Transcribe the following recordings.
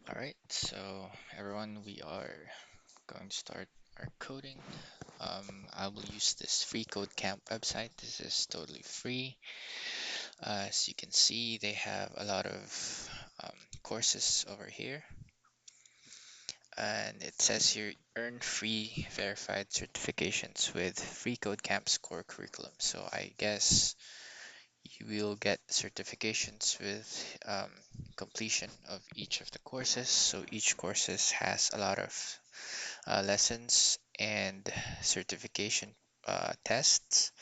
All right, so everyone, we are going to start our coding. I will use this free code camp website. This is totally free. As you can see, they have a lot of courses over here. And it says here, earn free verified certifications with free code camp's core curriculum. So I guess you will get certifications with completion of each of the courses. So each courses has a lot of lessons and certification tests.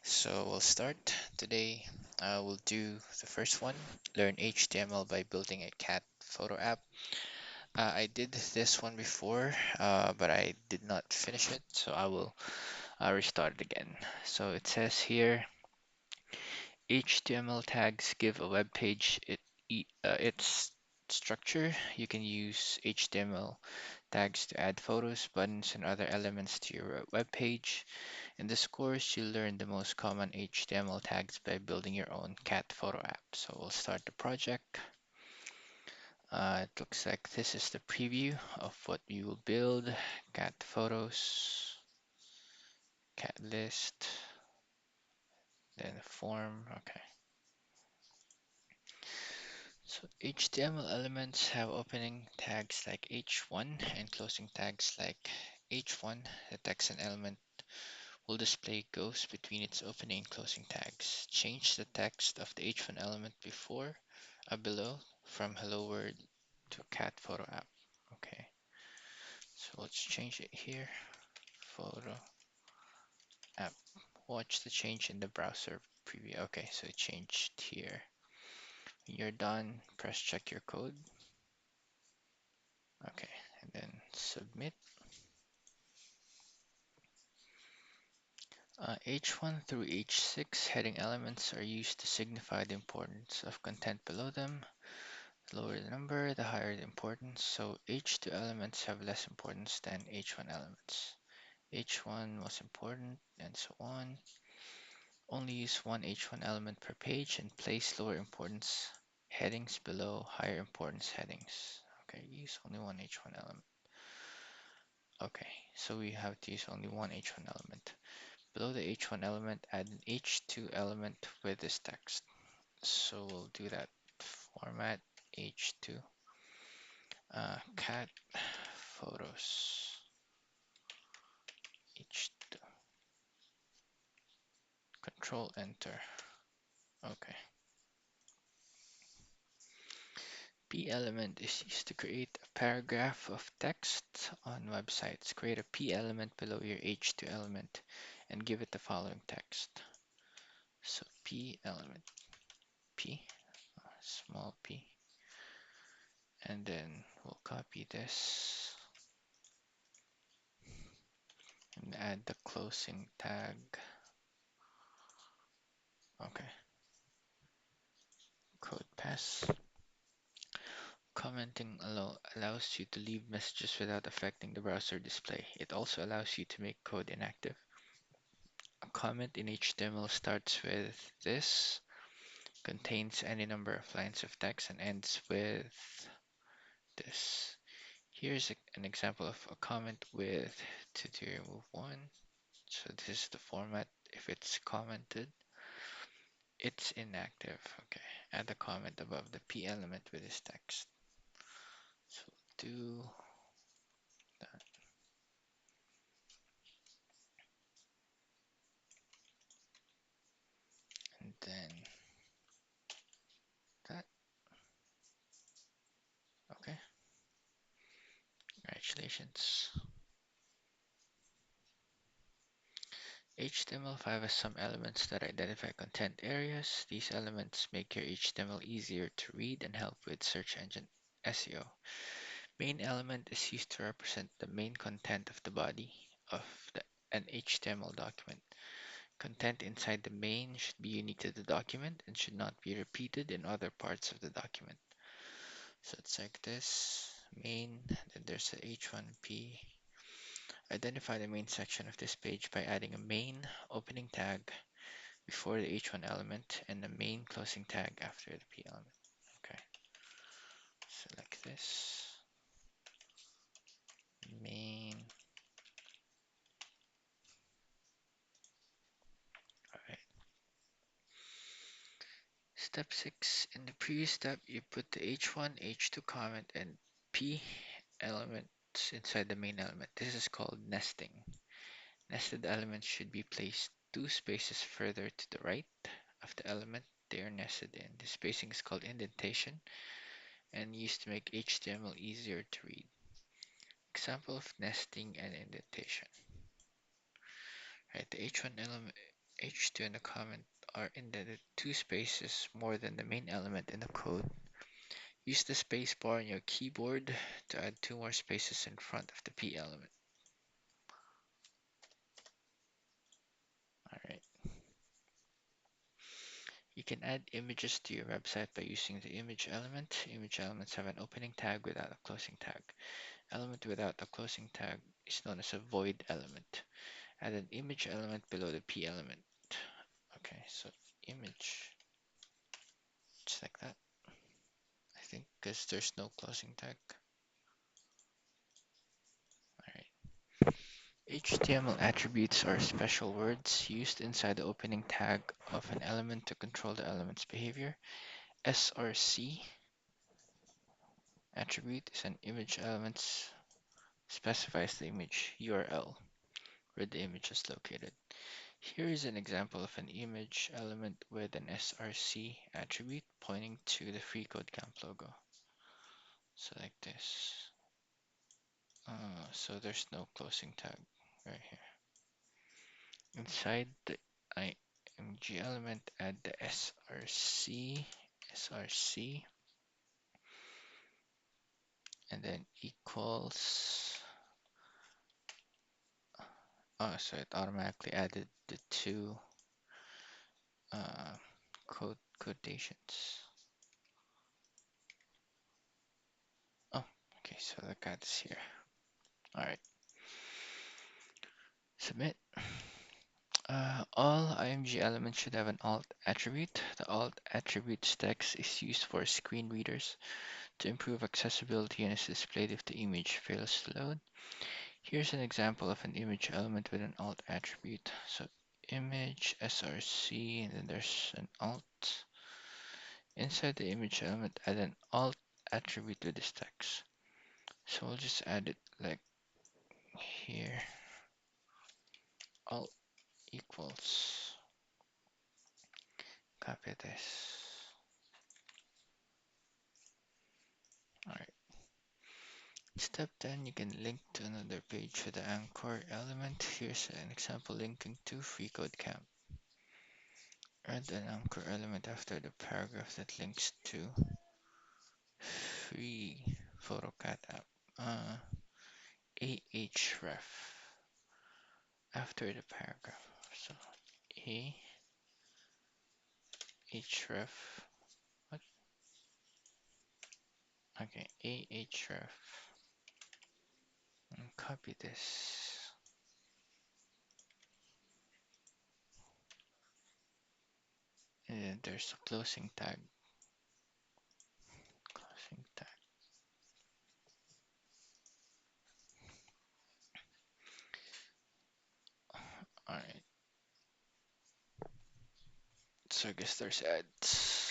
So we'll start today. We'll do the first one, learn HTML by building a cat photo app. I did this one before, but I did not finish it, so I will restart it again. So it says here, HTML tags give a web page its structure. You can use HTML tags to add photos, buttons, and other elements to your web page. In this course, you'll learn the most common HTML tags by building your own cat photo app. So we'll start the project. It looks like this is the preview of what you will build. Cat photos, cat list, then a form. Okay. So HTML elements have opening tags like h1 and closing tags like h1. The text and element will display goes between its opening and closing tags. Change the text of the h1 element below from hello world to cat photo app. Okay, so let's change it here. Photo app. Watch the change in the browser preview. Okay, so it changed here. When you're done, press check your code. Okay, and then submit. H1 through H6 heading elements are used to signify the importance of content below them. The lower the number, the higher the importance. So H2 elements have less importance than H1 elements. H1 most important, and so on. Only use one H1 element per page and place lower importance headings below higher importance headings. Okay, use only one H1 element. Okay, so we have to use only one H1 element. Below the H1 element, add an H2 element with this text. So we'll do that. Format H2 cat photos H2. Control Enter. Okay. P element is used to create a paragraph of text on websites. Create a P element below your H2 element and give it the following text. So P element, P, small p, and then we'll copy this and add the closing tag. Okay. Code pass. Commenting allows you to leave messages without affecting the browser display. It also allows you to make code inactive. A comment in HTML starts with this, contains any number of lines of text, and ends with this. Here's an example of a comment with to remove one. So this is the format. If it's commented, it's inactive. Okay. Add a comment above the P element with this text. So do that. And then that. Okay. Congratulations. HTML5 has some elements that identify content areas. These elements make your HTML easier to read and help with search engine SEO. Main element is used to represent the main content of the body of an HTML document. Content inside the main should be unique to the document and should not be repeated in other parts of the document. So it's like this, main, then there's a H1P. Identify the main section of this page by adding a main opening tag before the H1 element and the main closing tag after the P element. Okay, select this. Step 6. In the previous step, you put the H1, H2 comment, and P elements inside the main element. This is called nesting. Nested elements should be placed two spaces further to the right of the element they are nested in. The spacing is called indentation and used to make HTML easier to read. Example of nesting and indentation. Right, the H1 element, H2 and the comment are indented two spaces more than the main element in the code. Use the space bar on your keyboard to add two more spaces in front of the P element. Alright. You can add images to your website by using the image element. Image elements have an opening tag without a closing tag. Element without a closing tag is known as a void element. Add an image element below the P element. Okay, so image, just like that. I think because there's no closing tag. Alright. HTML attributes are special words used inside the opening tag of an element to control the element's behavior. src attribute is an image element specifies the image URL where the image is located. Here is an example of an image element with an src attribute pointing to the FreeCodeCamp logo. So like this. So there's no closing tag right here. Inside the img element, add the src, and then equals. Oh, so it automatically added the two quotations. Oh, okay, so the cat is here. All right. Submit. All IMG elements should have an alt attribute. The alt attribute's text is used for screen readers to improve accessibility and is displayed if the image fails to load. Here's an example of an image element with an alt attribute. So image src, and then there's an alt. Inside the image element, add an alt attribute with this text. So we'll just add it like here. Alt equals. Copy this. Alright. Step 10, you can link to another page with the anchor element. Here's an example linking to FreeCodeCamp. Add an anchor element after the paragraph that links to free PhotoCAD app. Ahref after the paragraph. So Ahref. What? Okay, Ahref. And copy this. And then there's a closing tag. Closing tag. Alright. So I guess there's ads.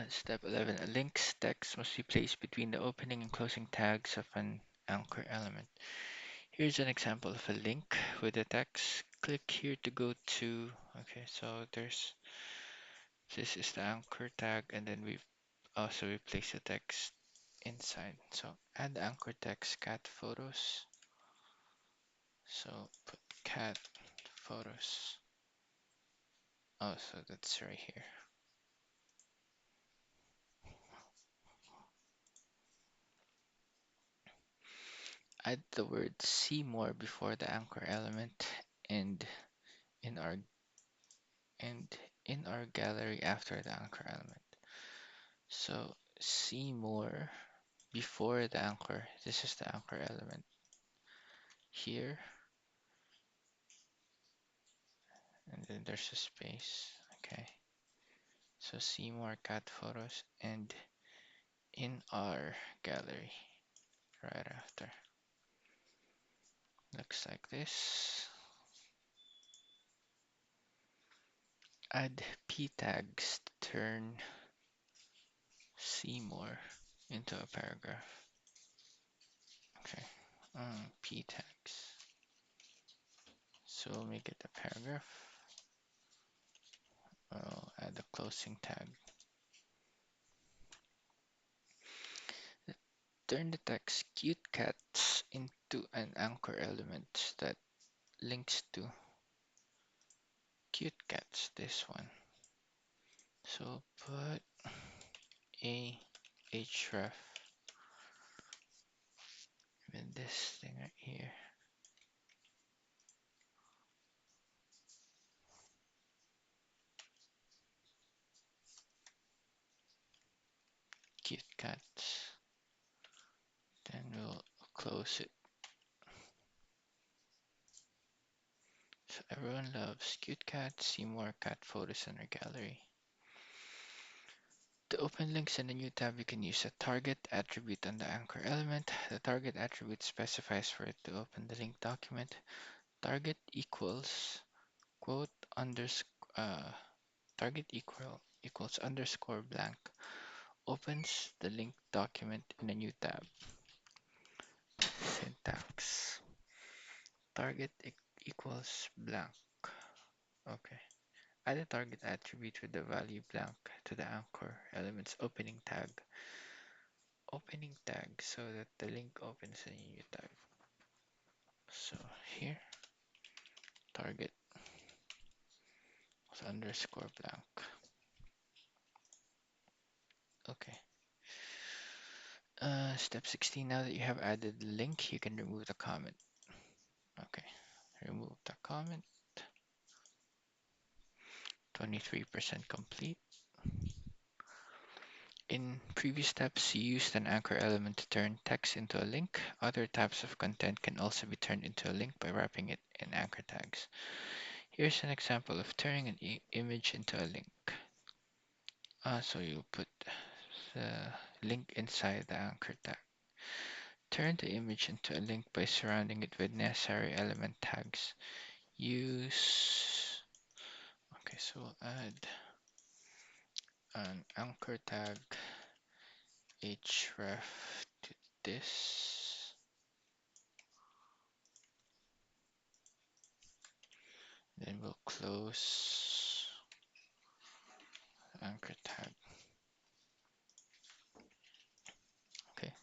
Step 11. A link's text must be placed between the opening and closing tags of an anchor element. Here's an example of a link with the text. Click here to go to. Okay, so this is the anchor tag, and then we also replace the text inside. So add anchor text cat photos. So put cat photos. Oh, so that's right here. Add the word see more before the anchor element and in our gallery after the anchor element. So see more before the anchor. This is the anchor element here, and then there's a space. Okay. So see more cat photos and in our gallery right after. Looks like this. Add p tags to turn see more into a paragraph. Okay, p tags. So we'll make it a paragraph. I'll add a closing tag. Turn the text cute cats into an anchor element that links to cute cats, this one. So put a href with this thing right here. Cute cats. Then we'll close it. So everyone loves cute cats. See more cat photos in our gallery. To open links in a new tab, you can use a target attribute on the anchor element. The target attribute specifies for it to open the link document. Target equals quote target equals underscore blank. Opens the link document in a new tab. Syntax. Target equals blank. Okay. Add a target attribute with the value blank to the anchor element's opening tag. Opening tag so that the link opens in a new tab. So here, target was underscore blank. Okay. Step 16. Now that you have added the link, you can remove the comment. Okay. Remove the comment. 23% complete. In previous steps, you used an anchor element to turn text into a link. Other types of content can also be turned into a link by wrapping it in anchor tags. Here's an example of turning an image into a link. So you put the link inside the anchor tag. Turn the image into a link by surrounding it with necessary element tags. Okay, so we'll add an anchor tag href to this. Then we'll close the anchor tag. Okay.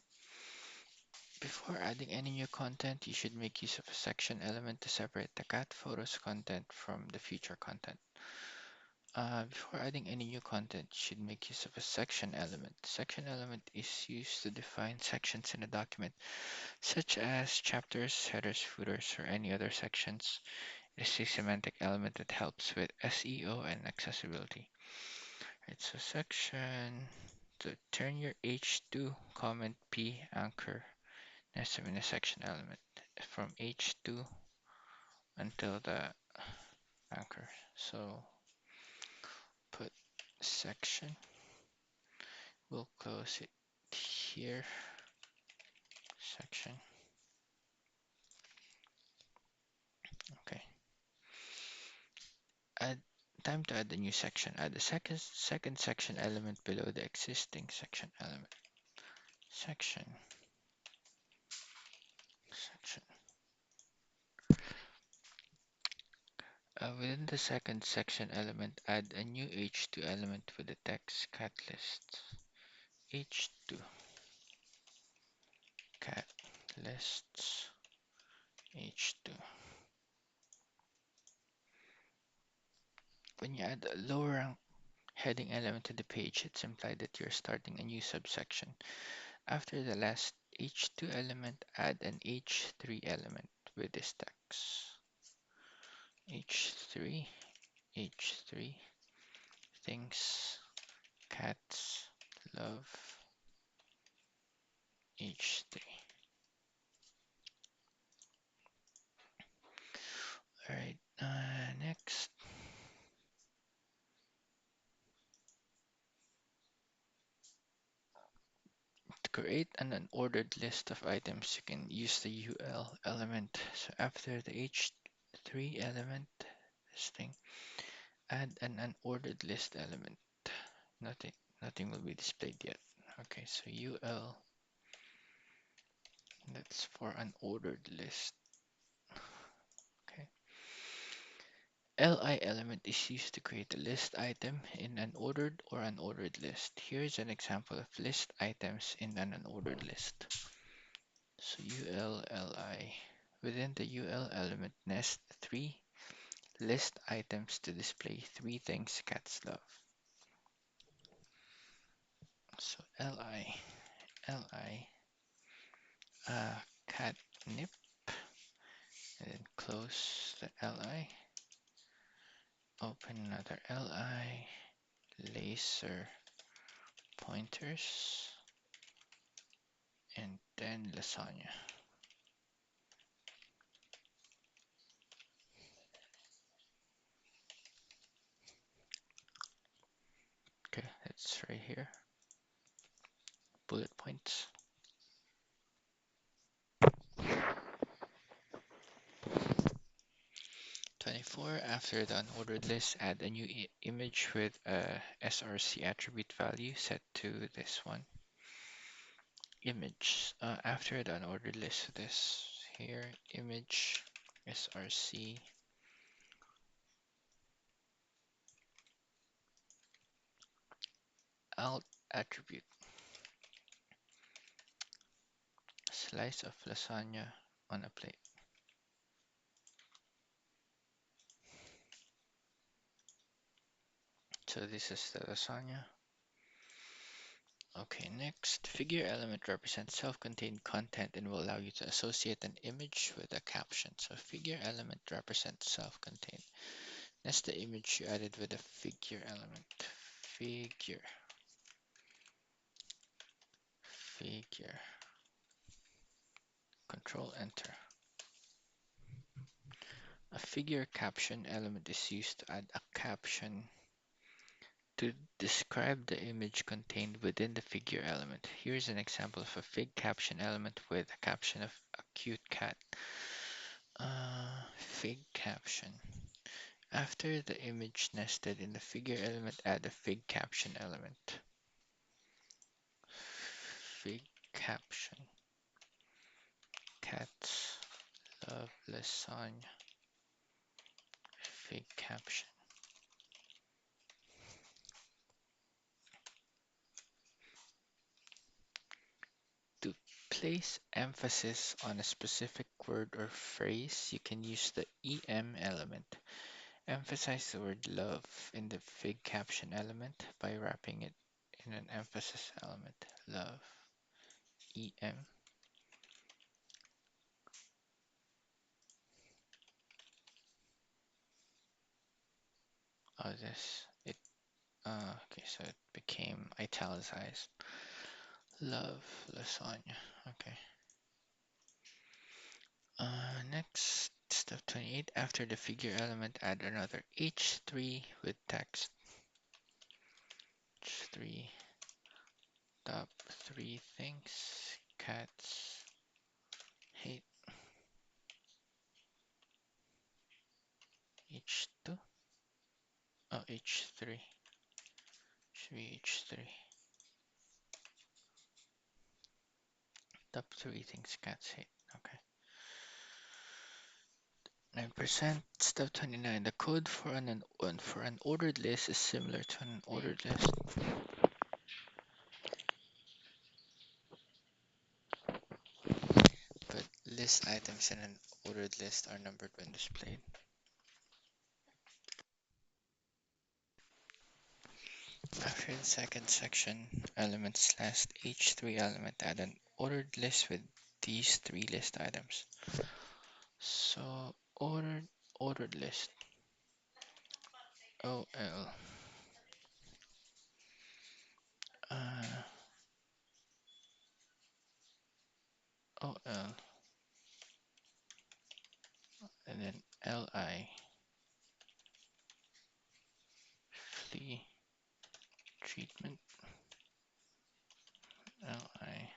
Before adding any new content, you should make use of a section element to separate the cat photos content from the future content. Before adding any new content, you should make use of a section element. Section element is used to define sections in a document, such as chapters, headers, footers, or any other sections. It is a semantic element that helps with SEO and accessibility. Right, so section, to turn your H2 comment P anchor nested in a section element from H2 until the anchor. So put section. We'll close it here. Section. Okay. Add time to add the new section. Add the second section element below the existing section element. Section. Section. Within the second section element, add a new H2 element with the text cat lists. H2 cat lists. H2. When you add a lower rank heading element to the page, it's implied that you're starting a new subsection. After the last H2 element, add an H3 element with this text. H3, H3, things cats love, H3. Alright, next. To create an unordered list of items, you can use the UL element. So after the H3 element, this thing, add an unordered list element. Nothing, nothing will be displayed yet. Okay, so UL, that's for unordered list. Okay. Li element is used to create a list item in an ordered or unordered list. Here's an example of list items in an unordered list. So UL-Li. Within the UL element, nest 3 list items to display 3 things cats love. So Li, catnip, and then close the Li, open another Li, laser pointers, and then lasagna. Okay, that's right here. Bullet points. 24. After the unordered list, add a new image with a SRC attribute value set to this one. Image. After the unordered list, this here, image SRC alt attribute. Slice of lasagna on a plate. So this is the lasagna. Okay, next, figure element represents self-contained content and will allow you to associate an image with a caption. So figure element represents self-contained. That's the image you added with a figure element. Figure. Figure. Control Enter. A figure caption element is used to add a caption to describe the image contained within the figure element. Here's an example of a fig caption element with a caption of a cute cat. Fig caption. After the image nested in the figure element, add a fig caption element. Fig caption. Cats love lasagna. Fig caption. To place emphasis on a specific word or phrase, you can use the EM element. Emphasize the word love in the fig caption element by wrapping it in an emphasis element. Love. EM. Oh, this. Okay, so it became italicized. Love lasagna. Okay. Next, step 28. After the figure element, add another H3 with text. H3. Top 3 things cats hate. H2. Oh, H3. Should be H3. Top 3 things cats hate. Okay. 9%. Step 29. The code for an ordered list is similar to an ordered list. But list items in an ordered list are numbered when displayed. After the second section, element slash H3 element, add an ordered list with these 3 list items. So ordered list. OL. OL. And then LI. Flea treatment. LI.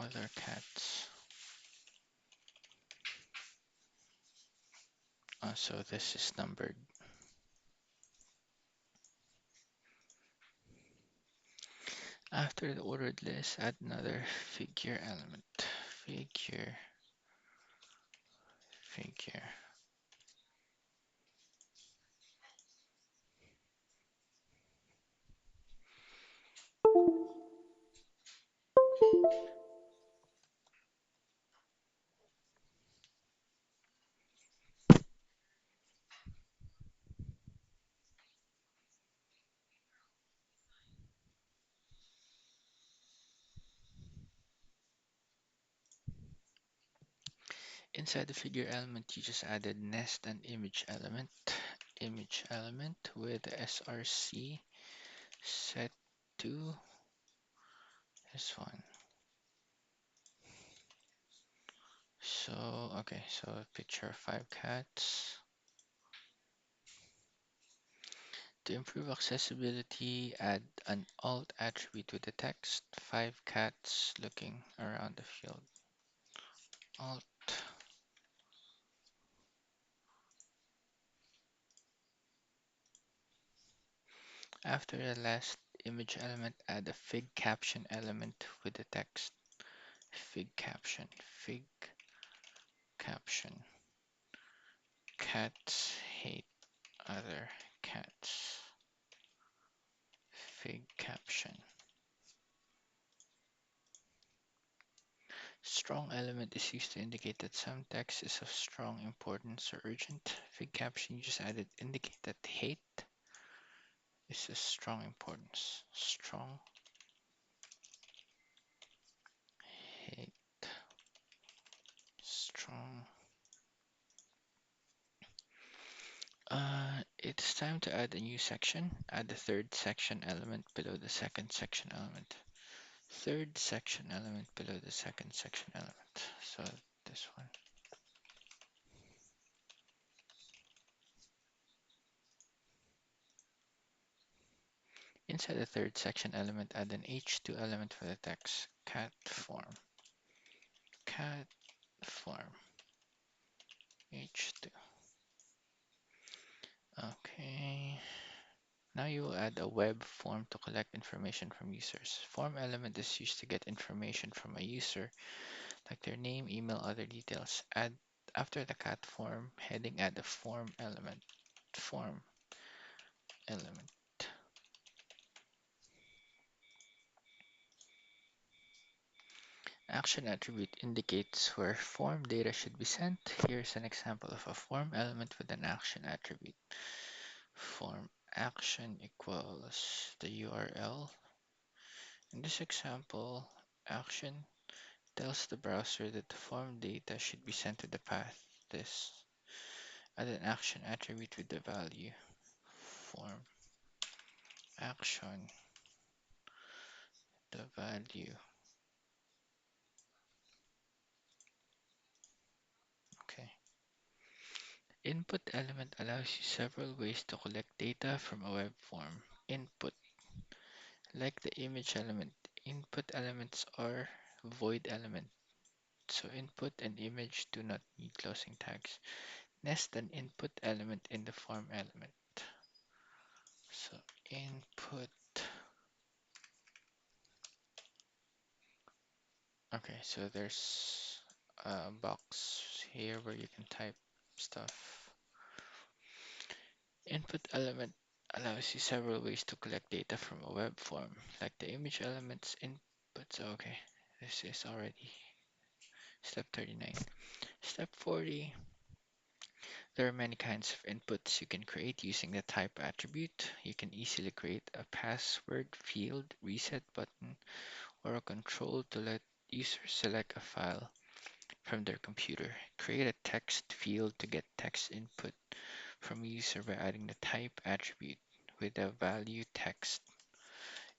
other cats. So this is numbered. After the ordered list, add another figure element. Figure, figure. Inside the figure element, you just added nest and image element. Image element with src set to this one. So, okay, so a picture of 5 cats. To improve accessibility, add an alt attribute with the text, 5 cats looking around the field. Alt. After the last image element, add a fig caption element with the text. Fig caption. Fig caption. Cats hate other cats. Fig caption. Strong element is used to indicate that some text is of strong importance or urgent. Fig caption you just added indicate that hate is a strong importance. Strong hate. Strong. It's time to add a new section. Add the third section element below the second section element. Third section element below the second section element. So this one. Inside the third section element, add an h2 element for the text. Cat form. Cat form. h2. Okay. Now you will add a web form to collect information from users. Form element is used to get information from a user, like their name, email, other details. Add after the cat form heading, add a form element. Form element. Action attribute indicates where form data should be sent. Here's an example of a form element with an action attribute. Form action equals the URL. In this example, action tells the browser that the form data should be sent to the path this. Add an action attribute with the value form action, the value. Okay. Input element allows you several ways to collect data from a web form. Input, like the image element, input elements are void element. So input and image do not need closing tags. Nest an input element in the form element. So input. Okay, so there's a box here where you can type stuff. Input element allows you several ways to collect data from a web form, like the image element's inputs. Okay, this is already step 39. Step 40. There are many kinds of inputs you can create using the type attribute. You can easily create a password field, reset button, or a control to let users select a file from their computer. Create a text field to get text input from a user by adding the type attribute with the value text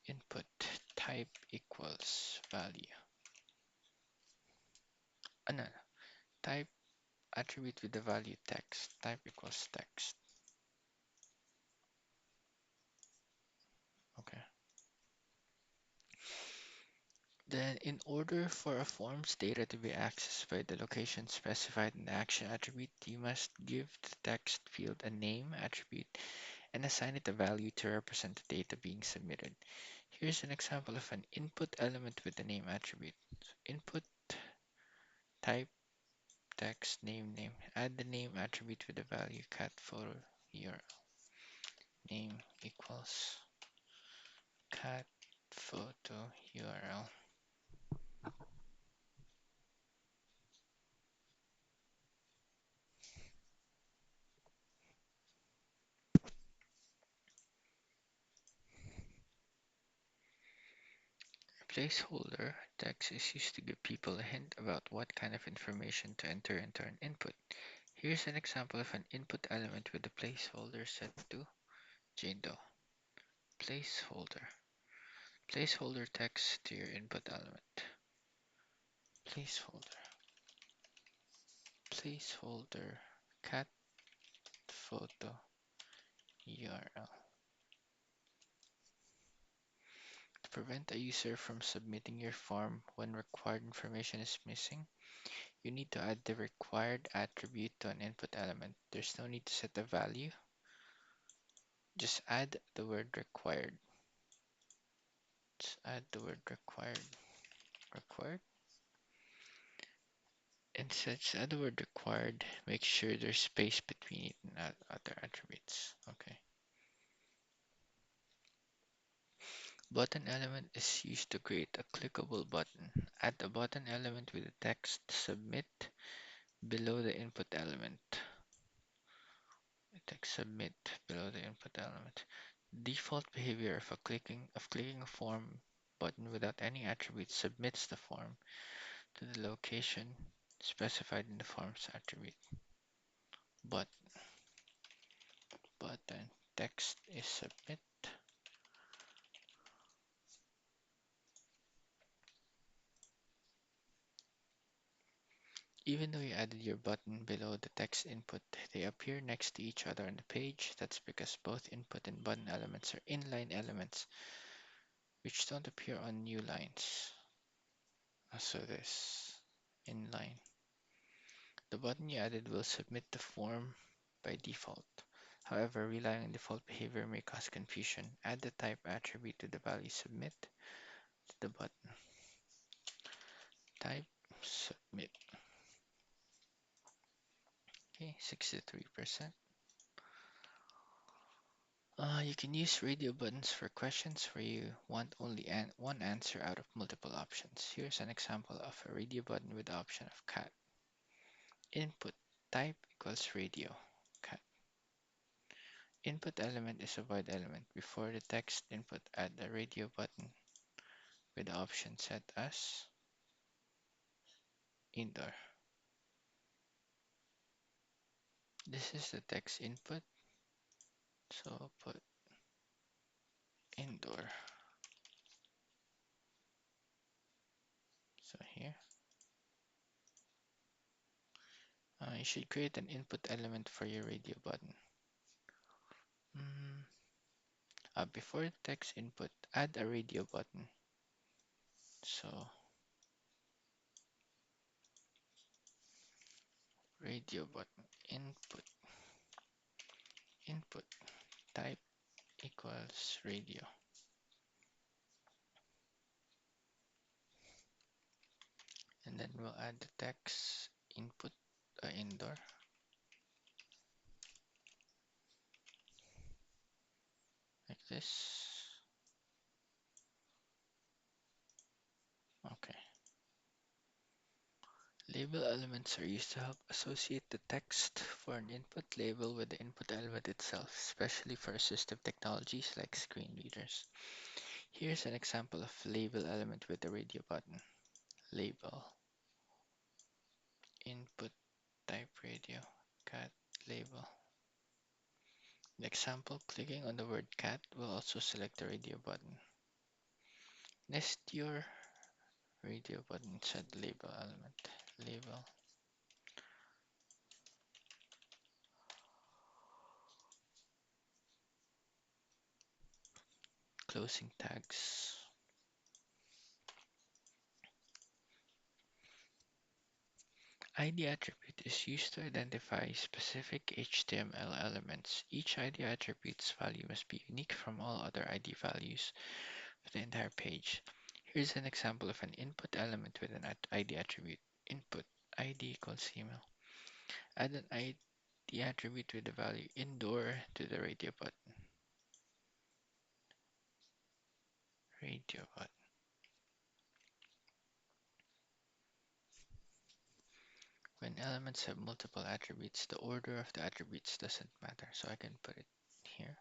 input. Type equals value. No. Type attribute with the value text. Type equals text. Okay. Then, in order for a form's data to be accessed by the location specified in the action attribute, you must give the text field a name attribute and assign it a value to represent the data being submitted. Here's an example of an input element with the name attribute. So input type text name. Add the name attribute with the value cat photo URL. Name equals cat photo URL. Placeholder text is used to give people a hint about what kind of information to enter into an input. Here's an example of an input element with the placeholder set to Jane Doe. Placeholder. Placeholder text to your input element. Placeholder. Placeholder cat photo URL. To prevent a user from submitting your form when required information is missing, you need to add the required attribute to an input element. There's no need to set a value. Just add the word required. Just add the word required. Required? And since add the word required, make sure there's space between it and add other attributes. Okay. Button element is used to create a clickable button. Add a button element with the text submit below the input element. Text submit below the input element. Default behavior of clicking a form button without any attribute submits the form to the location specified in the form's attribute. But button text is submit. Even though you added your button below the text input, they appear next to each other on the page. That's because both input and button elements are inline elements which don't appear on new lines. So this inline. The button you added will submit the form by default. However, relying on default behavior may cause confusion. Add the type attribute to the value submit to the button. Type submit. Okay, 63%. You can use radio buttons for questions where you want only one answer out of multiple options. Here's an example of a radio button with the option of cat. Input type equals radio cat. Input element is a void element. Before the text input, add a radio button with the option set as indoor. This is the text input, so I'll put indoor. So here, you should create an input element for your radio button. Before text input, add a radio button. So radio button input type equals radio. And then we'll add the text input indoor. Like this. Okay. Label elements are used to help associate the text for an input label with the input element itself, especially for assistive technologies like screen readers. Here's an example of label element with the radio button. Label input type radio cat label. In example, clicking on the word cat will also select the radio button. Nest your radio button set label element. Label. Closing tags. ID attribute is used to identify specific HTML elements. Each ID attribute's value must be unique from all other ID values for the entire page. Here's an example of an input element with an ID attribute. Input ID equals email. Add an ID attribute with the value indoor to the radio button. Radio button. When elements have multiple attributes, the order of the attributes doesn't matter. So I can put it here.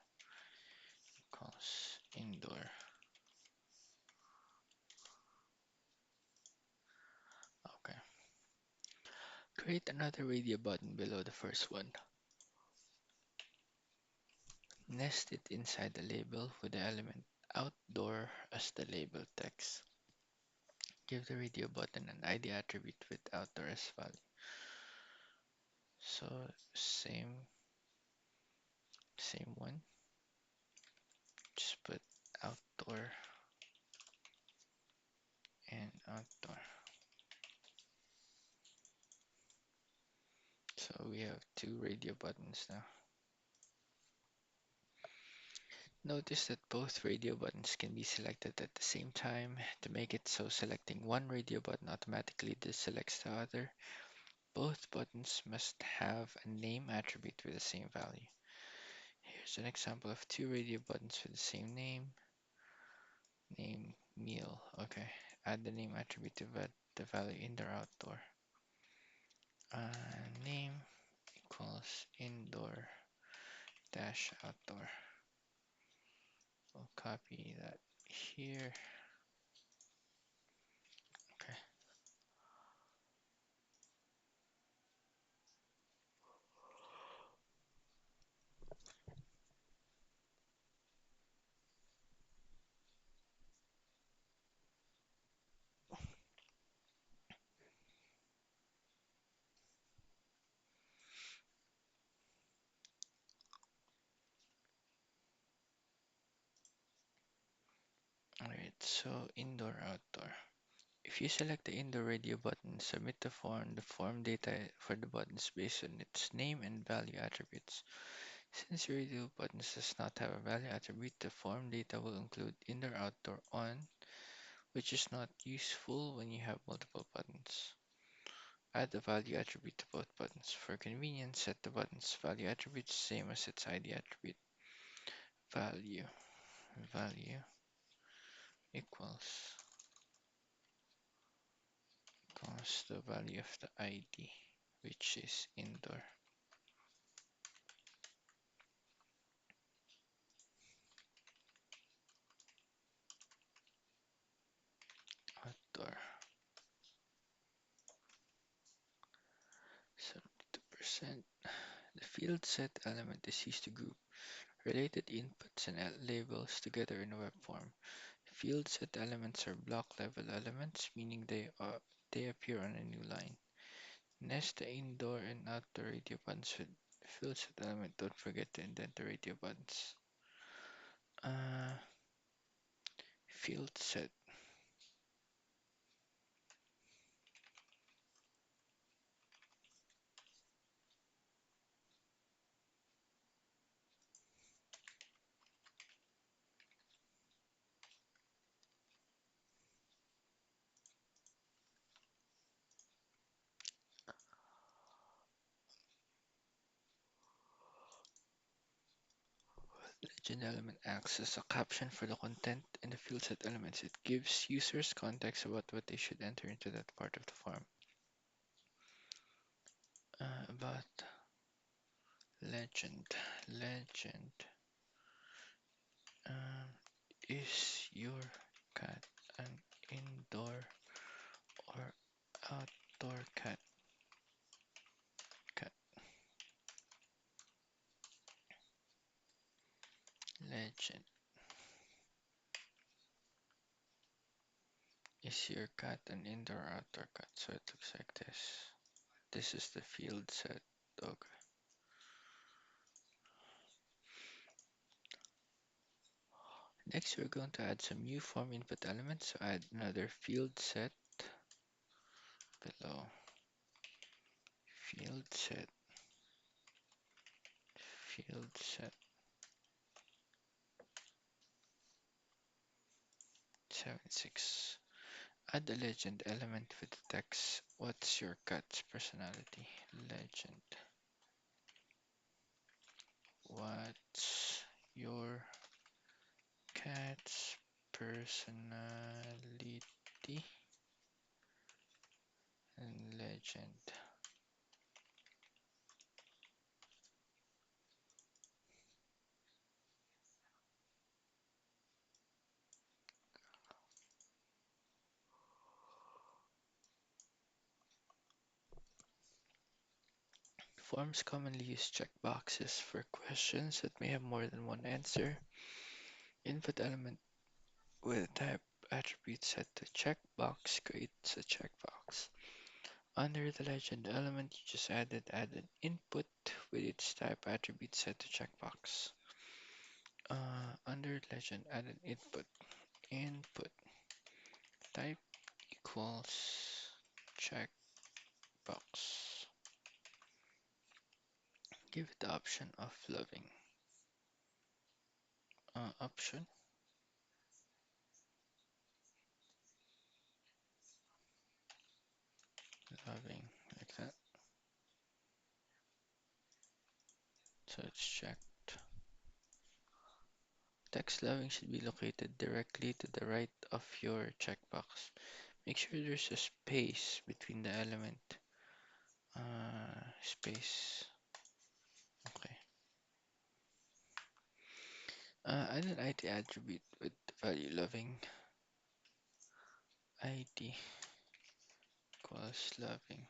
Equals indoor. Okay. Create another radio button below the first one. Nest it inside the label with the element outdoor as the label text. Give the radio button an ID attribute with outdoor as value. So same one. Just put outdoor and outdoor. So we have two radio buttons now. Notice that both radio buttons can be selected at the same time. To make it so selecting one radio button automatically deselects the other, both buttons must have a name attribute with the same value. Here's an example of two radio buttons with the same name. Name meal. Okay. Add the name attribute to the value indoor outdoor. Name equals indoor dash outdoor. We'll copy that here. Okay. Alright, so indoor outdoor. If you select the indoor radio button, submit the form data for the button is based on its name and value attributes. Since your radio buttons does not have a value attribute, the form data will include indoor outdoor on, which is not useful when you have multiple buttons. Add the value attribute to both buttons. For convenience, set the button's value attribute same as its ID attribute. Value equals the value of the ID, which is indoor. Outdoor. 72%. The field set element is used to group related inputs and labels together in a web form. Field set elements are block level elements, meaning they appear on a new line. Nest the indoor and outdoor radio buttons with field set element. Don't forget to indent the radio buttons. Uh, Field set. Legend element acts as a caption for the content in the field set elements. It gives users context about what they should enter into that part of the form. About legend. Legend. Um, is your cat an indoor or outdoor cat? Cat. Legend. Is your cat an indoor or outdoor cat? So it looks like this. This is the field set. Okay. Next, we're going to add some new form input elements. So add another field set below. field set, field set 76. Add a legend element with the text. What's your cat's personality? Legend. What's your cat's personality? And legend. Forms commonly use checkboxes for questions that may have more than one answer. Input element with a type attribute set to checkbox creates a checkbox. Under the legend element you just add an input with its type attribute set to checkbox. Under legend add an input type equals checkbox. Give it the option of loving. Option loving like that. So it's checked. Text loving should be located directly to the right of your checkbox. Make sure there's a space between the element. Space. Okay. Add an ID attribute with value loving. ID equals loving.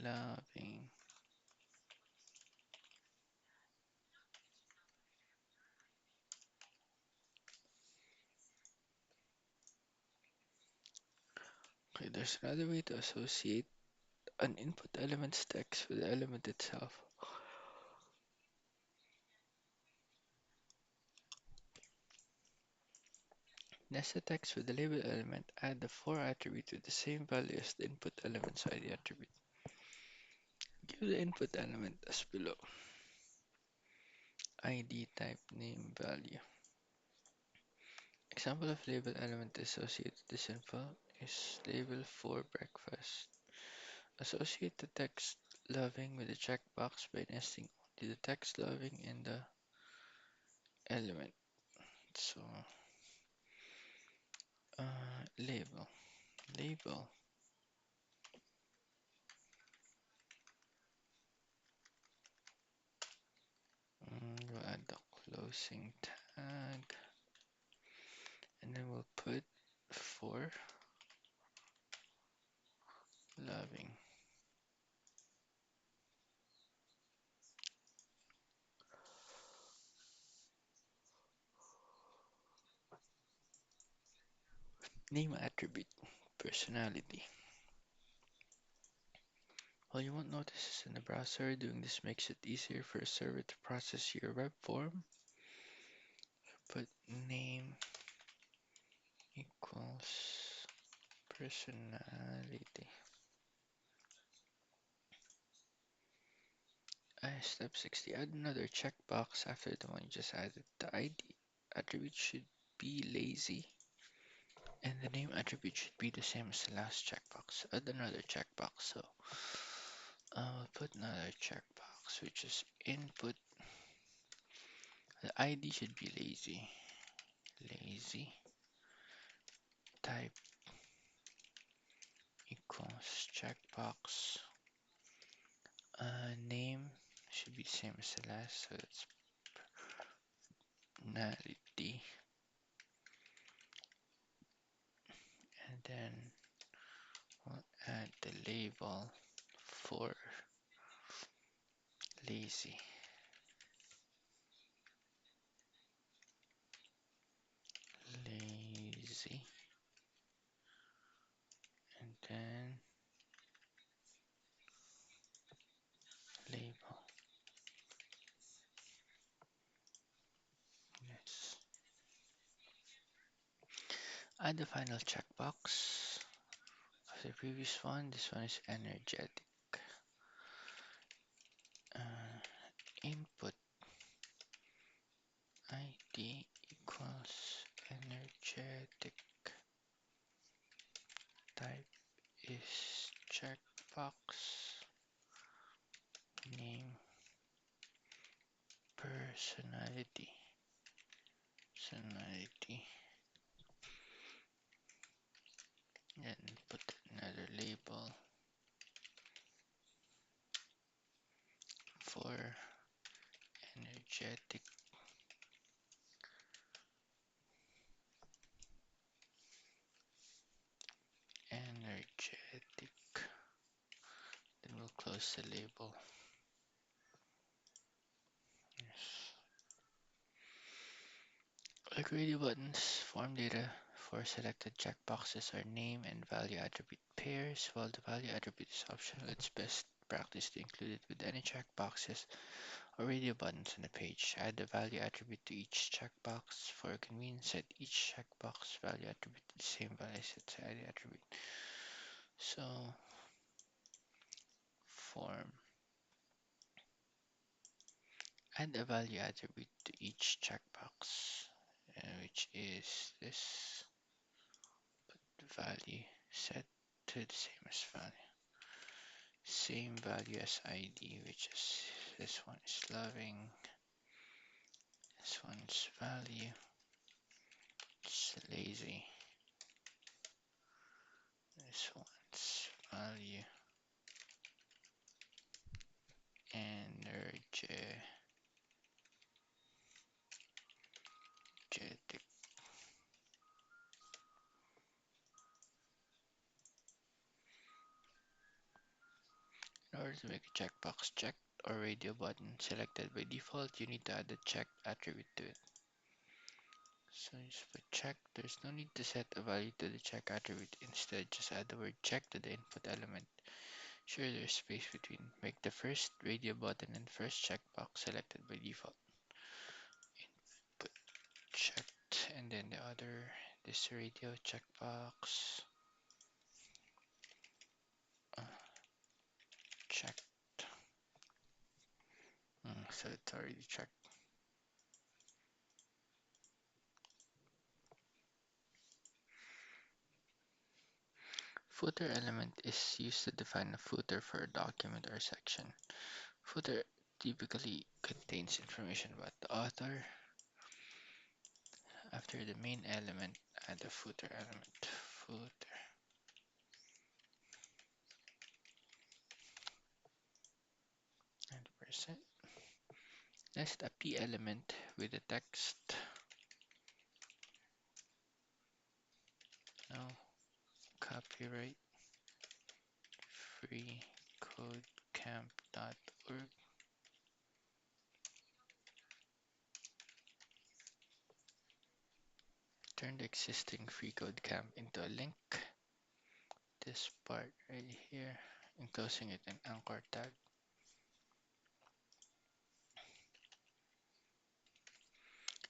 Loving. Okay, there's another way to associate an input element's text with the element itself. Nest the text with the label element, add the for attribute with the same value as the input element's ID attribute. Give the input element as below. ID type name value. Example of label element associated with this info is label for breakfast. Associate the text loving with the checkbox by nesting only the text loving in the element. So, label, we'll add the closing tag, and then we'll put for loving. Name attribute, personality. While you won't notice this in the browser, doing this makes it easier for a server to process your web form. Put name equals personality. Step 60. Add another checkbox after the one you just added. The ID attribute should be lazy, and the name attribute should be the same as the last checkbox. Add another checkbox. So I'll put another checkbox, which is input. The ID should be lazy. Lazy. Type equals checkbox. Name should be the same as the last, so it's personality. And then we'll add the label for lazy. Lazy. And then label. Yes. Add the final checkbox of the previous one. This one is energetic. Uh, Input ID equals energetic. Type is checkbox. Name personality. Personality. And put another label for energetic. Energetic. Then we'll close the label. Yes. Like radio buttons, form data for selected checkboxes are name and value attribute pairs. While the value attribute is optional, it's best practice to include it with any checkboxes or radio buttons on the page. Add the value attribute to each checkbox. For convenience, set each checkbox value attribute to the same value as its value attribute. So, form. Add a value attribute to each checkbox, which is this value set to the same as value. Same value as ID, which is this one is loving, this one's value, it's lazy, this one's value, energetic. In order to make a checkbox checked or radio button selected by default, you need to add the checked attribute to it. So just put check. There's no need to set a value to the check attribute. Instead, just add the word check to the input element. Sure, there's space between. Make the first radio button and first checkbox selected by default. Input checked, and then the other, this radio checkbox uh, checked. So it's already checked. Footer element is used to define a footer for a document or section. Footer typically contains information about the author. After the main element, add the footer element. Footer. And percent. Next, a p element with the text. No copyright freecodecamp.org. Turn the existing FreeCodeCamp into a link. This part right here, enclosing it in anchor tag.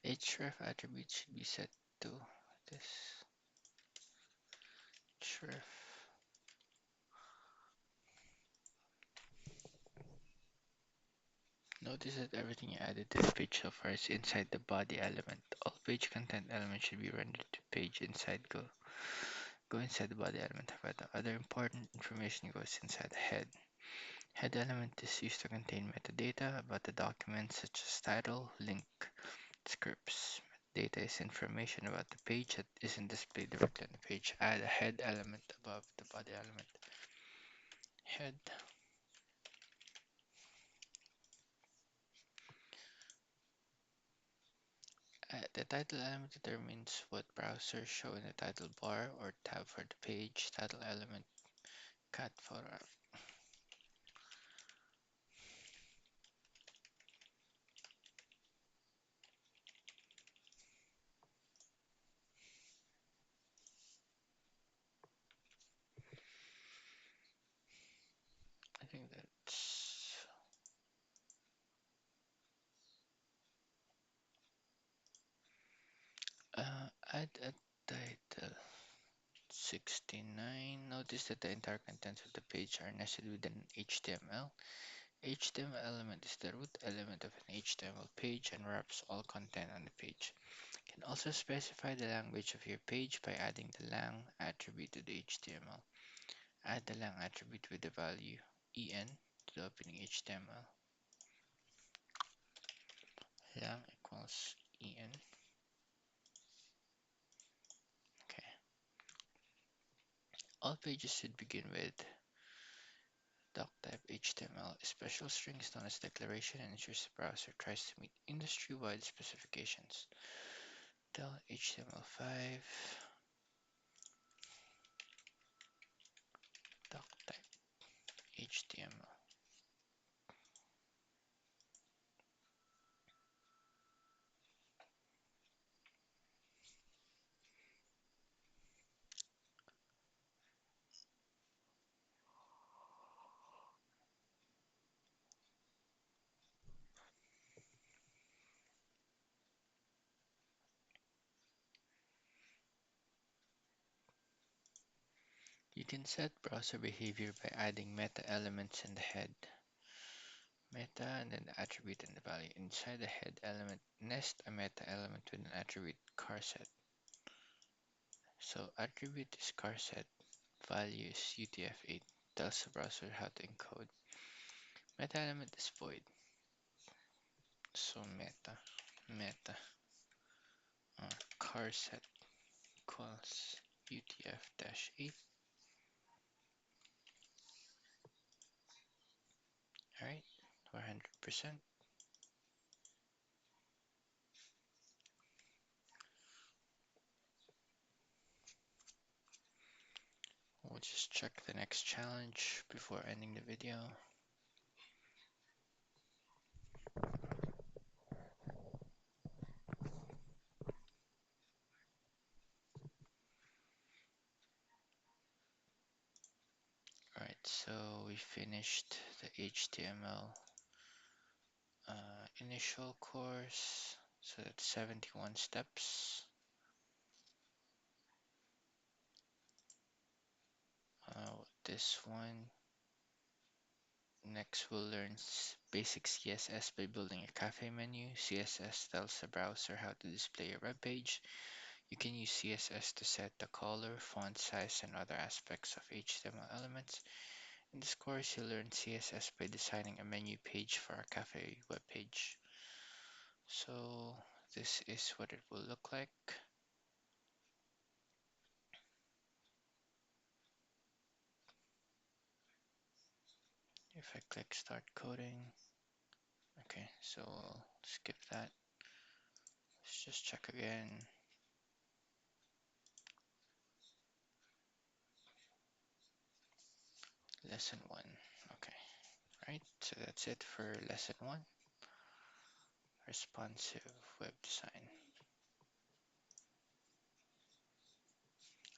Href attribute should be set to this href. Notice that everything you added to the page so far is inside the body element. All page content elements should be rendered to page inside go inside the body element. However, other important information goes inside the head. Head element is used to contain metadata about the document such as title, link, scripts. Metadata is information about the page that isn't displayed directly on the page. Add a head element above the body element. Head. The title element determines what browsers show in the title bar or tab for the page. Title element, cat photo. I think that's add a title. 69. Notice that the entire contents of the page are nested within HTML. HTML element is the root element of an HTML page and wraps all content on the page. You can also specify the language of your page by adding the lang attribute to the HTML. Add the lang attribute with the value en to the opening HTML. Lang equals en. Okay. All pages should begin with doctype HTML. A special string is known as declaration and ensures the browser tries to meet industry-wide specifications. Del HTML5 doctype HTML. You can set browser behavior by adding meta elements in the head. Meta and then the attribute and the value. Inside the head element, nest a meta element with an attribute charset. So attribute is charset, value is UTF-8, tells the browser how to encode. Meta element is void. So meta charset equals UTF-8. Alright, 100%. We'll just check the next challenge before ending the video. Alright, so we finished the HTML initial course. So that's 71 steps. This one. Next, we'll learn basic CSS by building a cafe menu. CSS tells the browser how to display your web page. You can use CSS to set the color, font size, and other aspects of HTML elements. In this course, you'll learn CSS by designing a menu page for a cafe web page. So this is what it will look like. If I click start coding, okay, so we'll skip that. Let's just check again. Lesson 1, okay. Right, so that's it for lesson 1, responsive web design.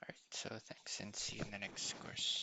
Alright, so thanks and see you in the next course.